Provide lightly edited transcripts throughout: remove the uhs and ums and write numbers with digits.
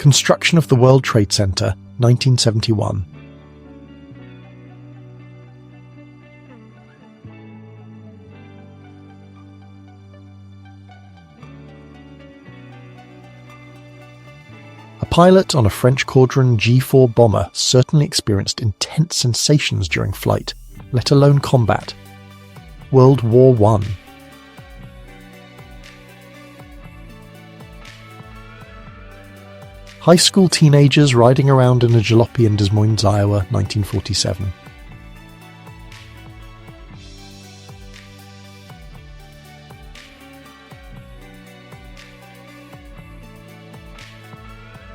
Construction of the World Trade Center, 1971. A pilot on a French Caudron G4 bomber certainly experienced intense sensations during flight, let alone combat. World War I. High school teenagers riding around in a jalopy in Des Moines, Iowa, 1947.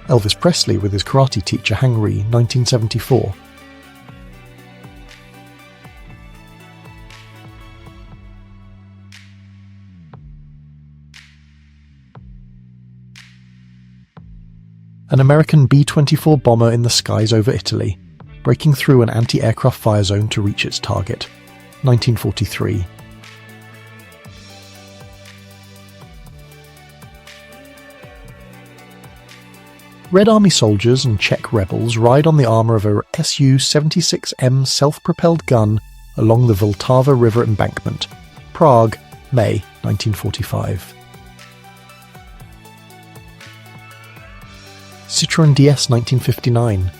Elvis Presley with his karate teacher Hang Ree, 1974. An American B-24 bomber in the skies over Italy, breaking through an anti-aircraft fire zone to reach its target, 1943. Red Army soldiers and Czech rebels ride on the armour of a Su-76M self-propelled gun along the Vltava River embankment. Prague, May 1945. Citroën DS 1959.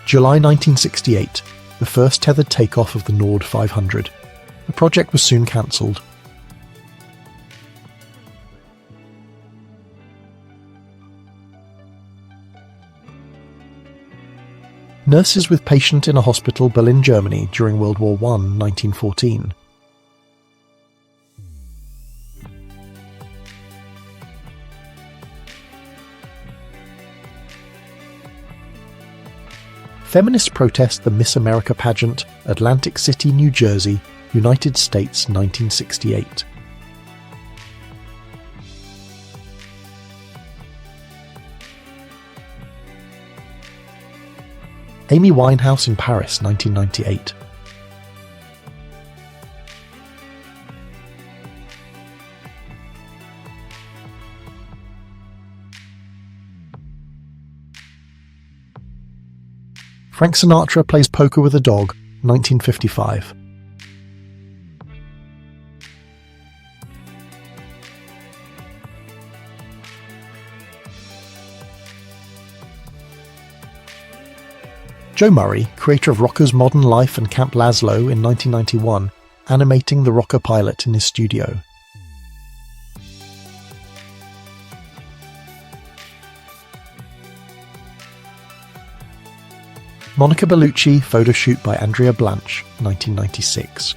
July 1968, the first tethered takeoff of the Nord 500. The project was soon cancelled. Nurses with patient in a hospital, Berlin, Germany, during World War I, 1914. Feminists protest the Miss America pageant, Atlantic City, New Jersey, United States, 1968. Amy Winehouse in Paris, 1998. Frank Sinatra plays poker with a dog, 1955. Joe Murray, creator of Rocker's Modern Life and Camp Lazlo in 1991, animating the Rocker pilot in his studio. Monica Bellucci photo shoot by Andrea Blanche, 1996.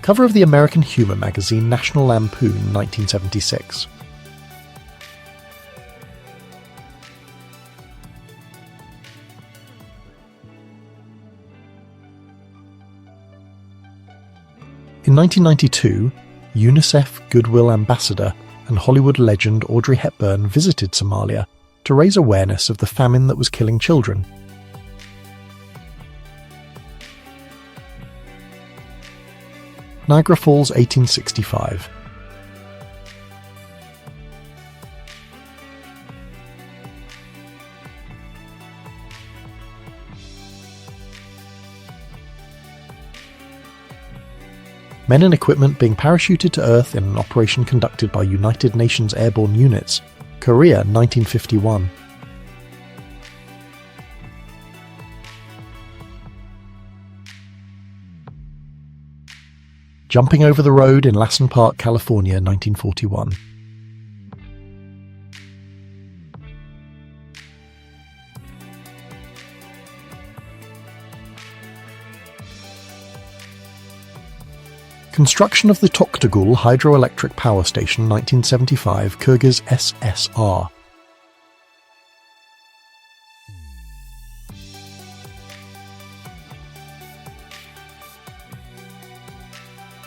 Cover of the American humor magazine National Lampoon, 1976. In 1992, UNICEF Goodwill Ambassador and Hollywood legend Audrey Hepburn visited Somalia to raise awareness of the famine that was killing children. Niagara Falls, 1865. Men and equipment being parachuted to Earth in an operation conducted by United Nations airborne units, Korea, 1951. Jumping over the road in Lassen Park, California, 1941. Construction of the Toktagul hydroelectric power station, 1975, Kyrgyz SSR.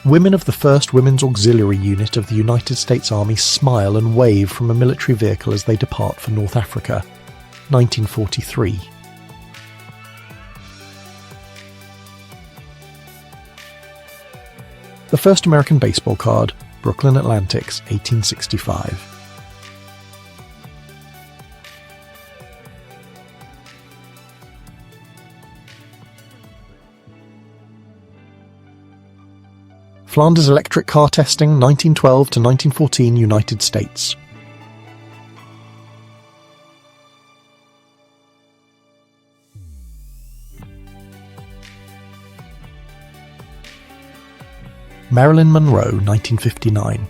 Women of the 1st Women's Auxiliary Unit of the United States Army smile and wave from a military vehicle as they depart for North Africa. 1943. The first American baseball card, Brooklyn Atlantics, 1865. Flanders electric car testing, 1912 to 1914, United States. Marilyn Monroe, 1959.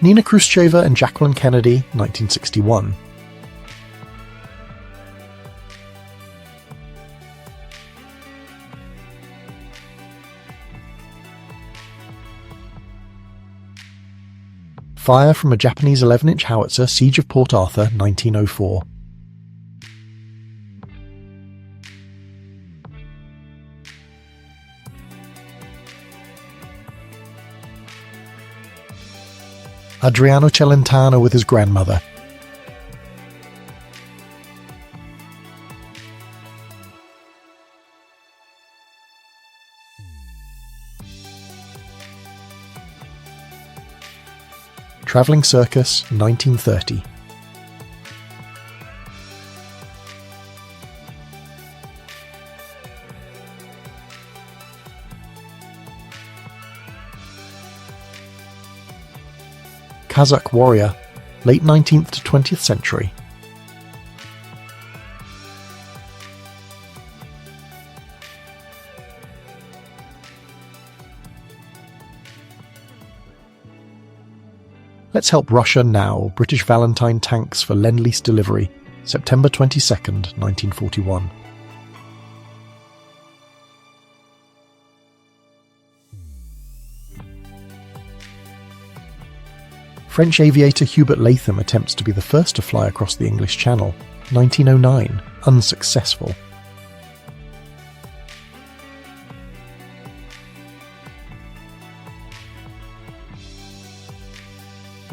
Nina Khrushcheva and Jacqueline Kennedy, 1961. Fire from a Japanese 11-inch howitzer, Siege of Port Arthur, 1904. Adriano Celentano with his grandmother. Travelling Circus, 1930. Kazakh warrior, late 19th to 20th century. Let's Help Russia Now, British Valentine tanks for Lend-Lease delivery, September 22nd, 1941. French aviator Hubert Latham attempts to be the first to fly across the English Channel, 1909, unsuccessful.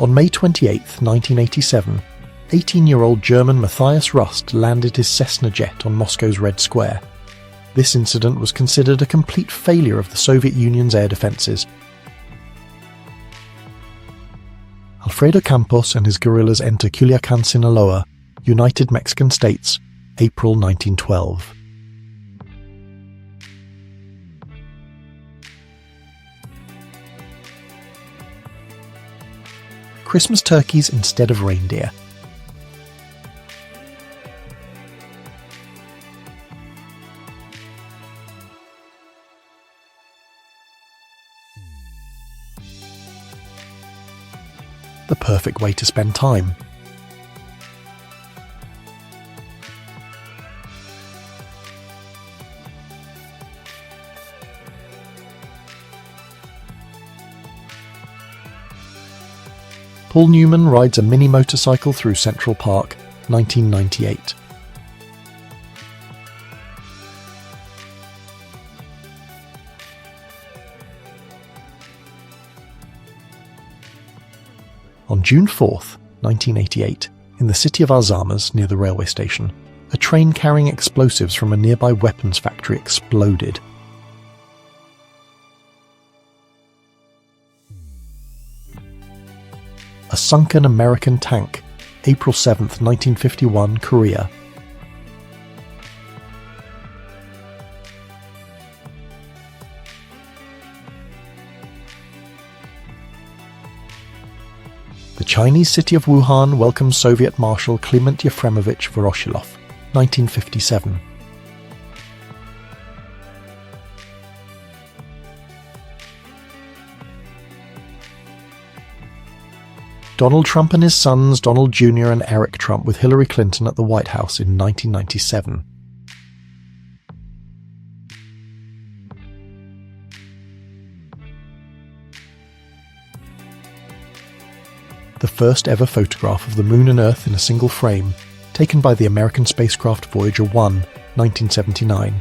On May 28, 1987, 18-year-old German Matthias Rust landed his Cessna jet on Moscow's Red Square. This incident was considered a complete failure of the Soviet Union's air defences. Alfredo Campos and his guerrillas enter Culiacan, Sinaloa, United Mexican States, April 1912. Christmas turkeys instead of reindeer. The perfect way to spend time. Paul Newman rides a mini motorcycle through Central Park, 1998. On June 4th, 1988, in the city of Alzamers near the railway station, a train carrying explosives from a nearby weapons factory exploded. A sunken American tank, April 7th, 1951, Korea. The Chinese city of Wuhan welcomes Soviet Marshal Kliment Yefremovich Voroshilov, 1957. Donald Trump and his sons Donald Jr. and Eric Trump with Hillary Clinton at the White House in 1997. the first ever photograph of the Moon and Earth in a single frame, taken by the American spacecraft Voyager 1, 1979.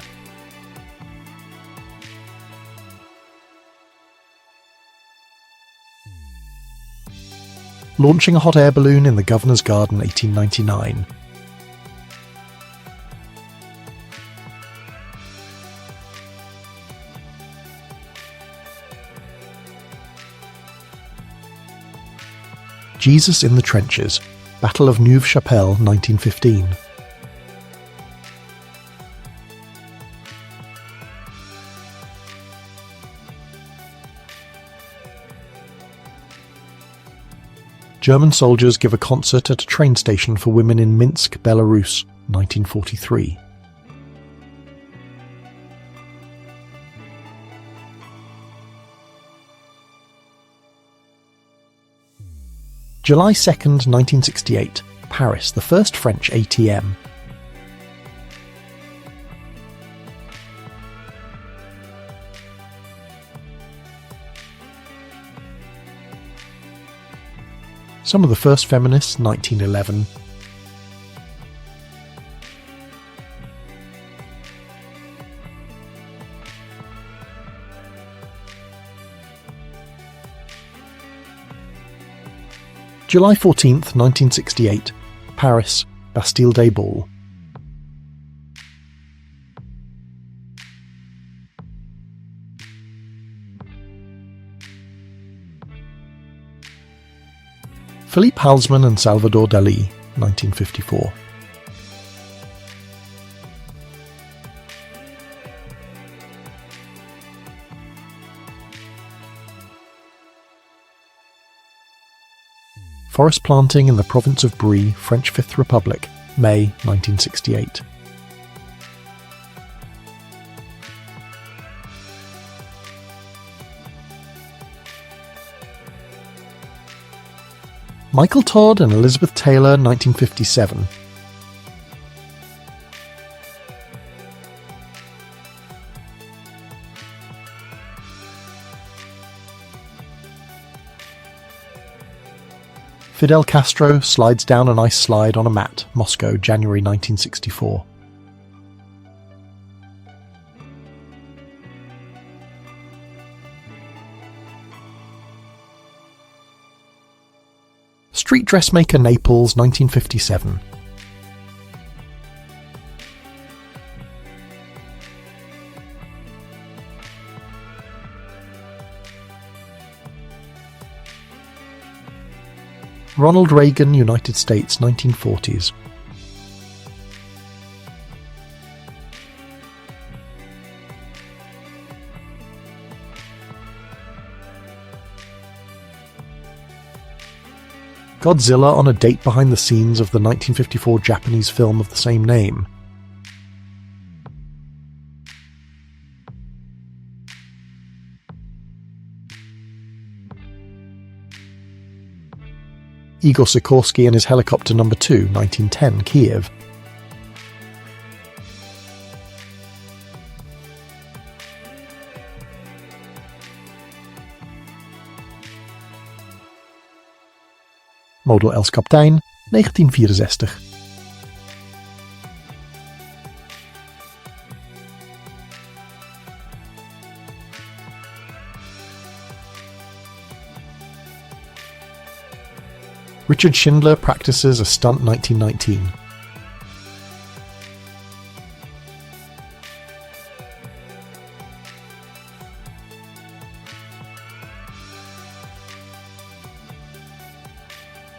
Launching a hot air balloon in the Governor's Garden, 1899. Jesus in the Trenches, Battle of Neuve-Chapelle, 1915. German soldiers give a concert at a train station for women in Minsk, Belarus, 1943. July 2nd, 1968, Paris, the first French ATM. Some of the first feminists, 1911. July 14th, 1968, Paris, Bastille Day Ball. Philippe Halsman and Salvador Dalí, 1954. Forest planting in the province of Brie, French Fifth Republic, May 1968. Michael Todd and Elizabeth Taylor, 1957. Fidel Castro slides down an ice slide on a mat, Moscow, January 1964. Street dressmaker Naples, 1957. Ronald Reagan, United States, 1940s. Godzilla on a date behind the scenes of the 1954 Japanese film of the same name. Igor Sikorsky and his helicopter number 2, 1910, Kiev. Model Els Kaptein, 1964. Richard Schindler practices a stunt, 1919.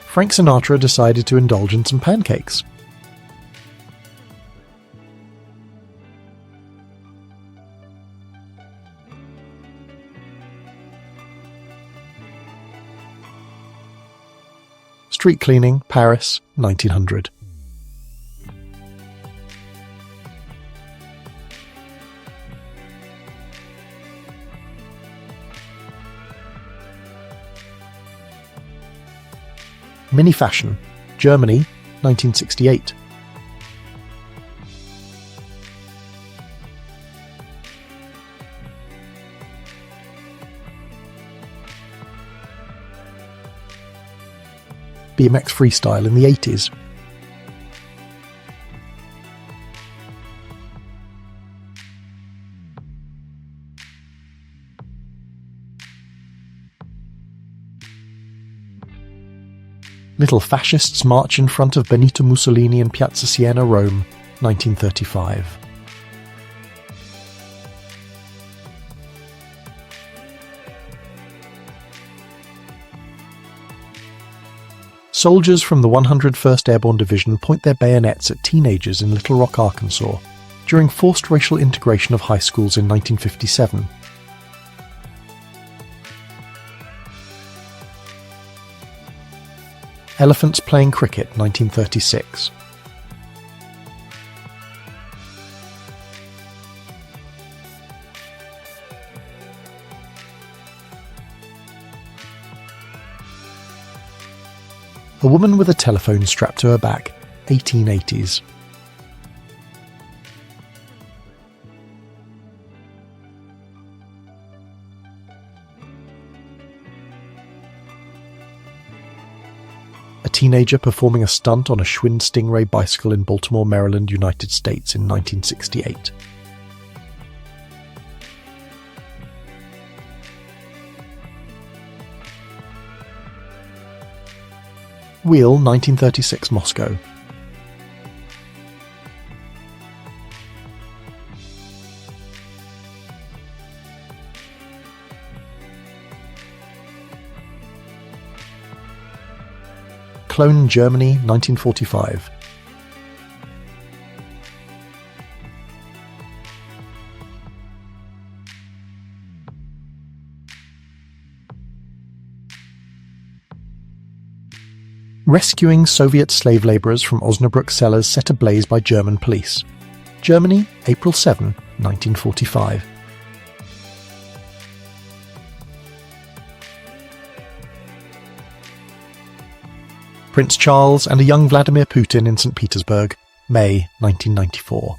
Frank Sinatra decided to indulge in some pancakes. Street cleaning, Paris, 1900. Mini fashion, Germany, 1968. BMX freestyle in the 80s. Little fascists march in front of Benito Mussolini in Piazza Siena, Rome, 1935. Soldiers from the 101st Airborne Division point their bayonets at teenagers in Little Rock, Arkansas, during forced racial integration of high schools in 1957. Elephants playing cricket, 1936. A woman with a telephone strapped to her back, 1880s. A teenager performing a stunt on a Schwinn Stingray bicycle in Baltimore, Maryland, United States in 1968. Wheel, 1936, Moscow. Cologne, Germany, 1945. Rescuing Soviet slave labourers from Osnabrück cellars set ablaze by German police. Germany, April 7, 1945. Prince Charles and a young Vladimir Putin in St. Petersburg, May 1994.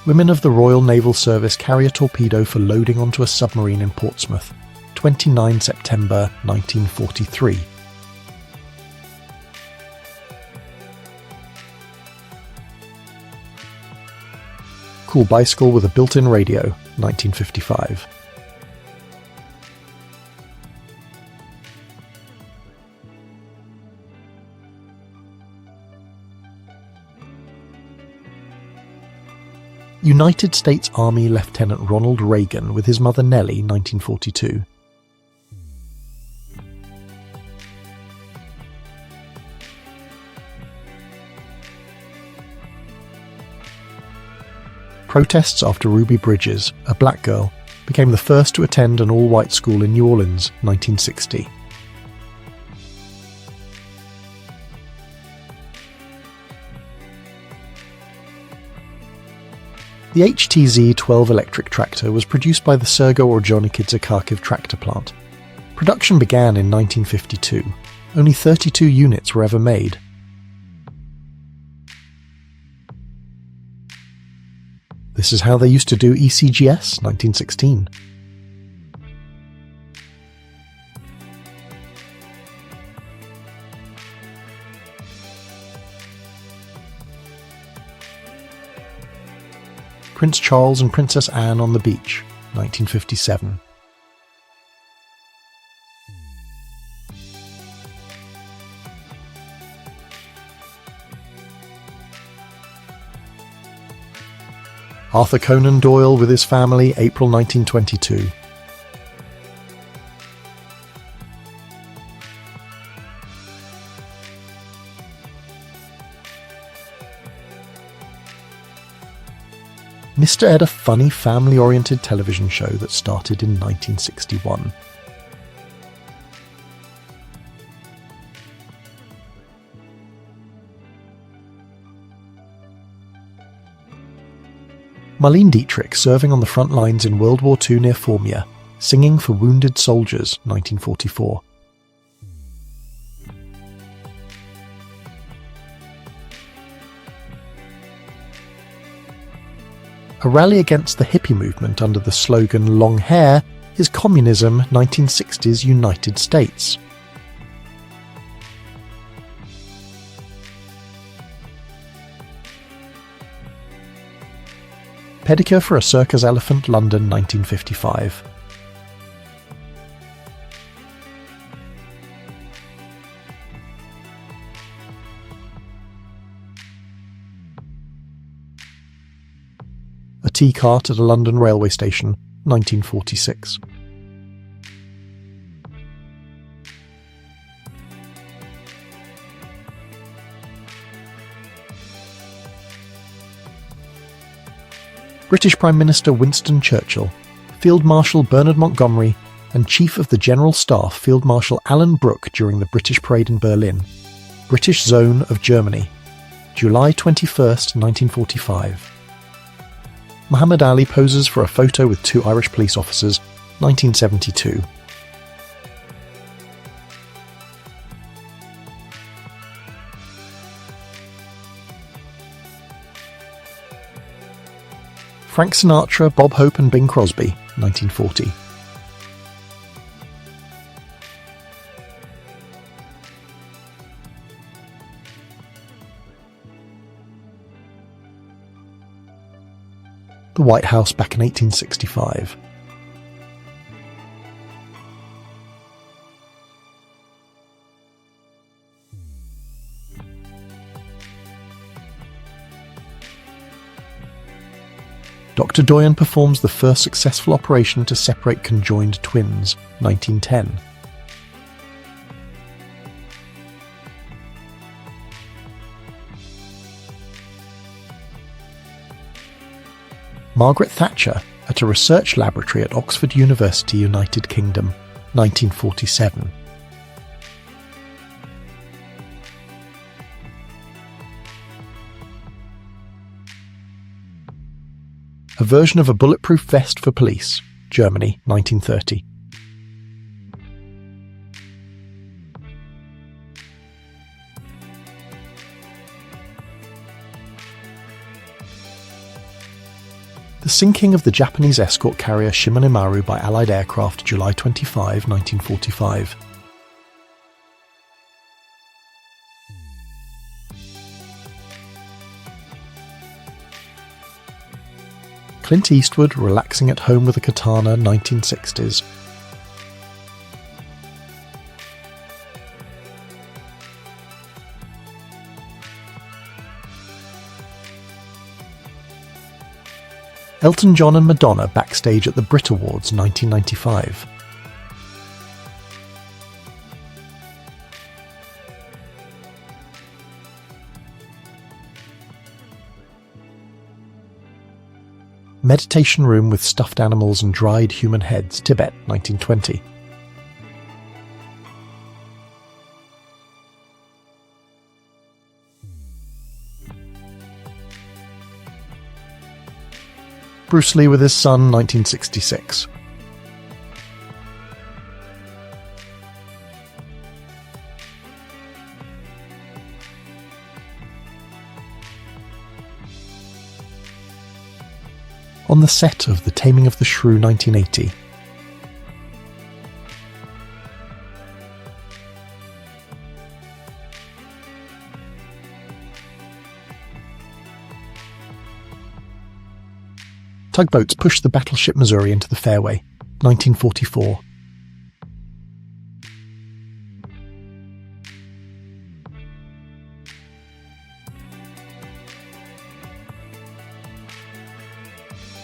Women of the Royal Naval Service carry a torpedo for loading onto a submarine in Portsmouth, 29 September 1943. Cool bicycle with a built-in radio, 1955. United States Army Lieutenant Ronald Reagan with his mother Nellie, 1942. Protests after Ruby Bridges, a black girl, became the first to attend an all-white school in New Orleans, 1960. The HTZ-12 electric tractor was produced by the Sergo-Orjonikidze Kharkiv tractor plant. Production began in 1952. Only 32 units were ever made. This is how they used to do ECGS, 1916. Prince Charles and Princess Anne on the beach, 1957. Arthur Conan Doyle with his family, April 1922. Mr. Ed, a funny family-oriented television show that started in 1961. Marlene Dietrich serving on the front lines in World War II near Formia, singing for wounded soldiers, 1944. A rally against the hippie movement under the slogan "Long Hair" is Communism 1960s United States. Pedicure for a circus elephant, London 1955. A tea cart at a London railway station, 1946. British Prime Minister Winston Churchill, Field Marshal Bernard Montgomery, and Chief of the General Staff Field Marshal Alan Brooke during the British Parade in Berlin. British Zone of Germany, July 21, 1945. Muhammad Ali poses for a photo with two Irish police officers, 1972. Frank Sinatra, Bob Hope and Bing Crosby, 1940. The White House back in 1865. Dr. Doyen performs the first successful operation to separate conjoined twins, 1910. Margaret Thatcher at a research laboratory at Oxford University, United Kingdom, 1947. A version of a bulletproof vest for police, Germany, 1930. The sinking of the Japanese escort carrier Shimonimaru by Allied aircraft, July 25, 1945. Clint Eastwood relaxing at home with a katana, 1960s. Elton John and Madonna backstage at the Brit Awards, 1995. Meditation room with stuffed animals and dried human heads, Tibet, 1920. Bruce Lee with his son, 1966. On the set of The Taming of the Shrew, 1980. Tugboats pushed the battleship Missouri into the fairway, 1944.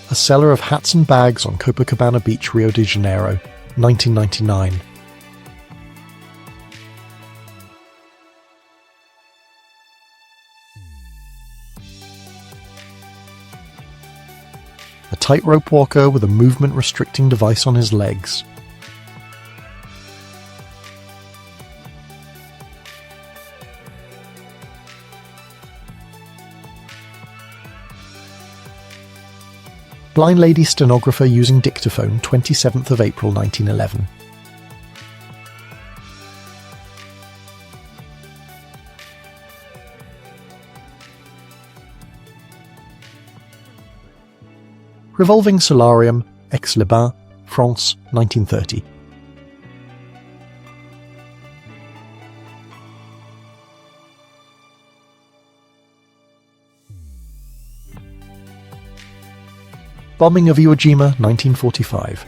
A seller of hats and bags on Copacabana Beach, Rio de Janeiro, 1999. A tightrope walker with a movement-restricting device on his legs. Blind lady stenographer using dictaphone, 27th of April 1911. Revolving Solarium, Aix-les-Bains, France, 1930. Bombing of Iwo Jima, 1945.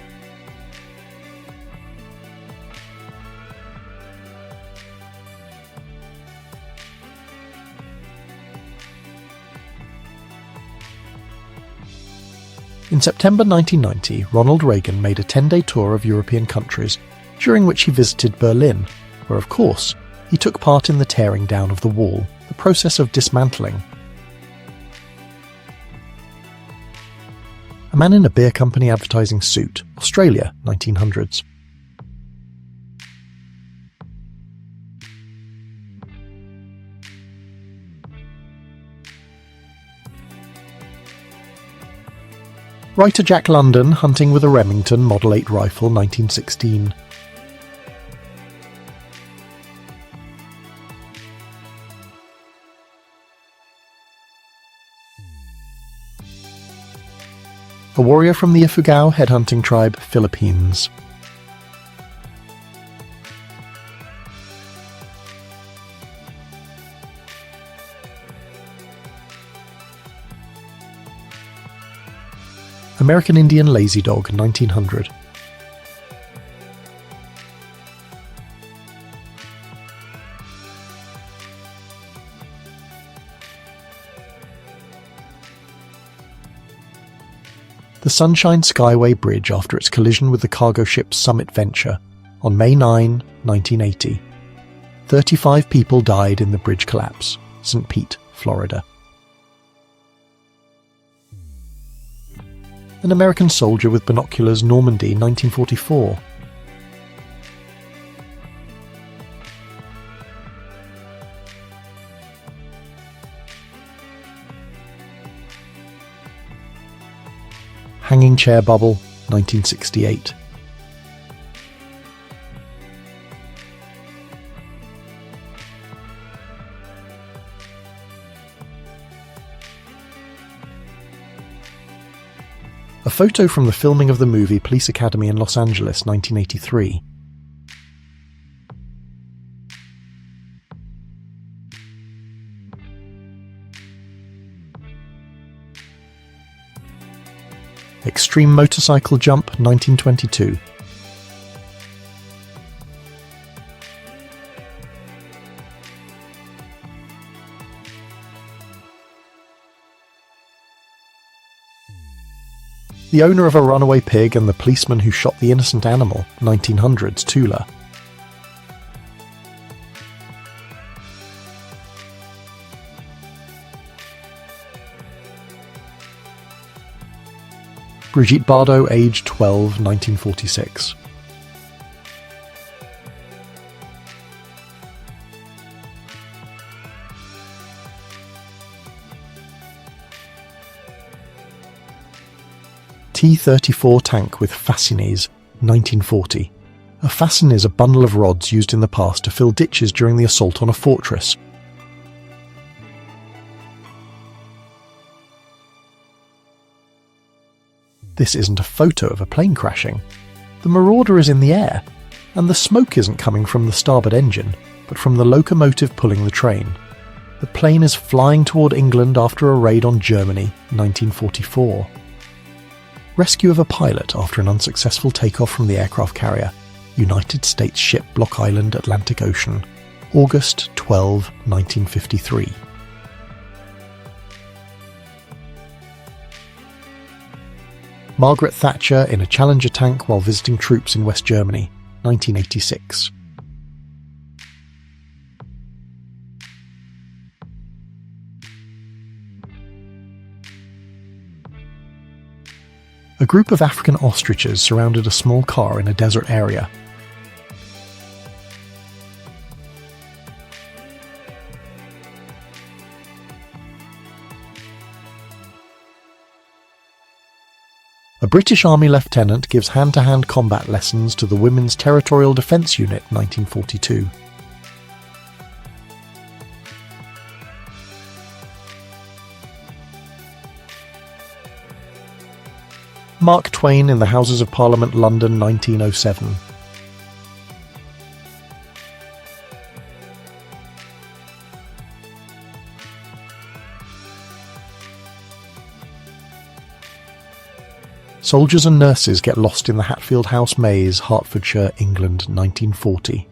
In September 1990, Ronald Reagan made a 10-day tour of European countries, during which he visited Berlin, where, of course, he took part in the tearing down of the wall, the process of dismantling. A man in a beer company advertising suit, Australia, 1900s. Writer Jack London hunting with a Remington Model 8 rifle, 1916. A warrior from the Ifugao headhunting tribe, Philippines. American Indian lazy dog, 1900. The Sunshine Skyway Bridge after its collision with the cargo ship Summit Venture on May 9, 1980. 35 people died in the bridge collapse, St. Pete, Florida. An American soldier with binoculars, Normandy, 1944. Hanging chair bubble, 1968. A photo from the filming of the movie Police Academy in Los Angeles, 1983. Extreme motorcycle jump, 1922. The owner of a runaway pig and the policeman who shot the innocent animal, 1900s, Tula. Brigitte Bardot, age 12, 1946. T-34 tank with fascines, 1940. A fascine is a bundle of rods used in the past to fill ditches during the assault on a fortress. This isn't a photo of a plane crashing. The Marauder is in the air, and the smoke isn't coming from the starboard engine, but from the locomotive pulling the train. The plane is flying toward England after a raid on Germany, 1944. Rescue of a pilot after an unsuccessful takeoff from the aircraft carrier, United States ship Block Island, Atlantic Ocean, August 12, 1953. Margaret Thatcher in a Challenger tank while visiting troops in West Germany, 1986. A group of African ostriches surrounded a small car in a desert area. A British Army lieutenant gives hand-to-hand combat lessons to the Women's Territorial Defence Unit, 1942. Mark Twain in the Houses of Parliament, London, 1907. Soldiers and nurses get lost in the Hatfield House maze, Hertfordshire, England, 1940.